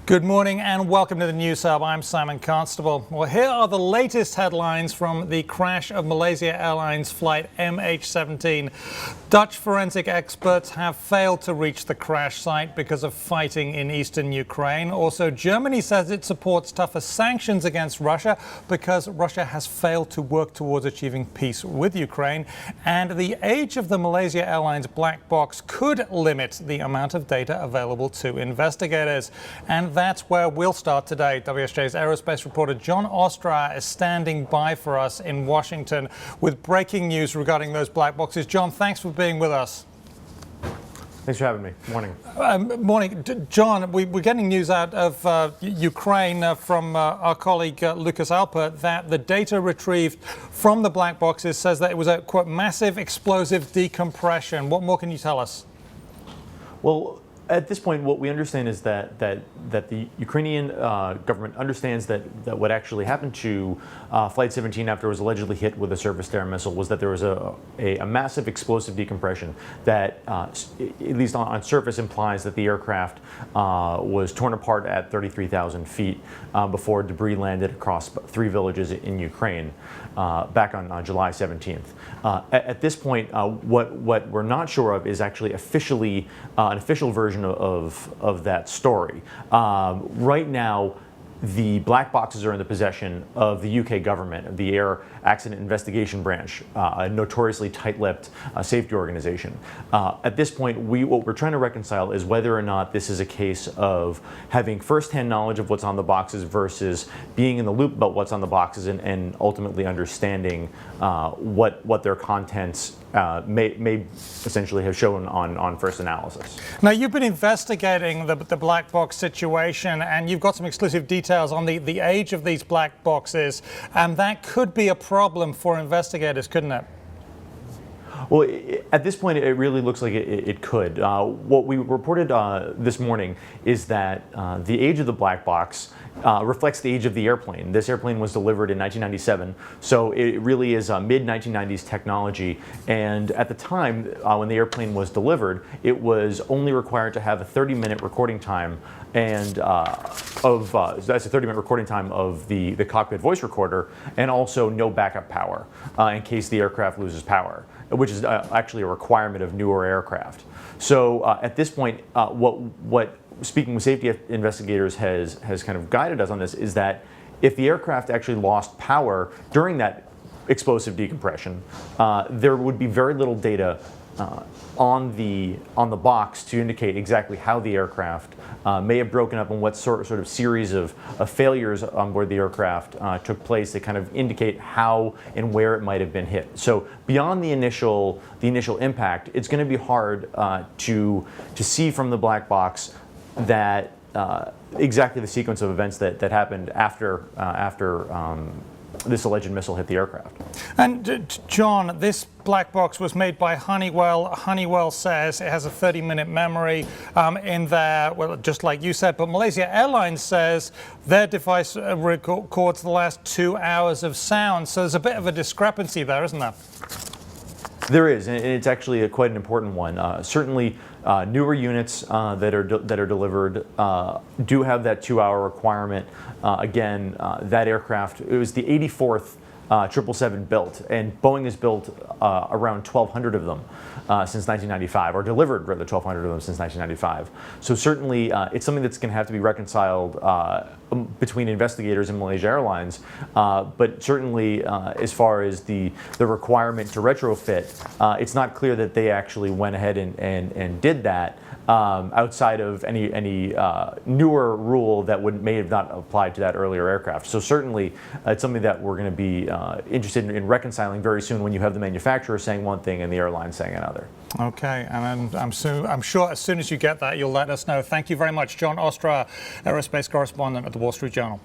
Good morning and welcome to the News Hub. I'm Simon Constable. Well, here are the latest headlines from the crash of Malaysia Airlines Flight MH17. Dutch forensic experts have failed to reach the crash site because of fighting in eastern Ukraine. Also, Germany says it supports tougher sanctions against Russia because Russia has failed to work towards achieving peace with Ukraine. And the age of the Malaysia Airlines black box could limit the amount of data available to investigators. And that's where we'll start today. WSJ's aerospace reporter John Ostrower is standing by for us in Washington with breaking news regarding those black boxes. John, thanks for being with us. Thanks for having me. Morning. Morning. John, we're getting news out of Ukraine from our colleague Lucas Alpert that the data retrieved from the black boxes says that it was a, quote, massive explosive decompression. What more can you tell us? Well, at this point, what we understand is that the Ukrainian government understands that what actually happened to Flight 17 after it was allegedly hit with a surface-to-air missile was that there was a massive explosive decompression that, at least on surface, implies that the aircraft was torn apart at 33,000 feet before debris landed across 3 villages in Ukraine back on July 17th. At this point, what we're not sure of is actually officially an official version of that story. Right now, the black boxes are in the possession of the UK government, the Air Accident Investigation Branch, a notoriously tight-lipped safety organization. At this point, what we're trying to reconcile is whether or not this is a case of having first-hand knowledge of what's on the boxes versus being in the loop about what's on the boxes and ultimately understanding what their contents may essentially have shown on first analysis. Now, you've been investigating the black box situation, and you've got some exclusive details on the age of these black boxes, and that could be a problem for investigators, couldn't it? Well, at this point, it really looks like it could. What we reported this morning is that the age of the black box reflects the age of the airplane. This airplane was delivered in 1997, so it really is mid-1990s technology. And at the time when the airplane was delivered, it was only required to have a 30-minute recording time and that's a 30-minute recording time of the cockpit voice recorder, and also no backup power in case the aircraft loses power, which is actually a requirement of newer aircraft. So at this point, what speaking with safety investigators has kind of guided us on this is that if the aircraft actually lost power during that explosive decompression, there would be very little data on the box to indicate exactly how the aircraft may have broken up and what sort of series of failures on board the aircraft took place that kind of indicate how and where it might have been hit. So beyond the initial impact, it's going to be hard to see from the black box that exactly the sequence of events that happened after this alleged missile hit the aircraft. And John, this black box was made by Honeywell. Honeywell says it has a 30-minute memory in there, well, just like you said, but Malaysia Airlines says their device records the last 2 hours of sound. So there's a bit of a discrepancy there, isn't there? There is, and it's actually quite an important one. Certainly, newer units that are delivered do have that 2-hour requirement. Again, that aircraft, it was the 84th 777 built, and Boeing has built around 1,200 of them since 1995, or delivered rather 1,200 of them since 1995. So certainly, it's something that's going to have to be reconciled between investigators and Malaysia Airlines. But certainly, as far as the requirement to retrofit, it's not clear that they actually went ahead and did that outside of any newer rule that may have not applied to that earlier aircraft. So certainly, it's something that we're going to be interested in reconciling very soon when you have the manufacturer saying one thing and the airline saying another. Okay, and I'm sure as soon as you get that, you'll let us know. Thank you very much, John Ostrower, aerospace correspondent at the Wall Street Journal.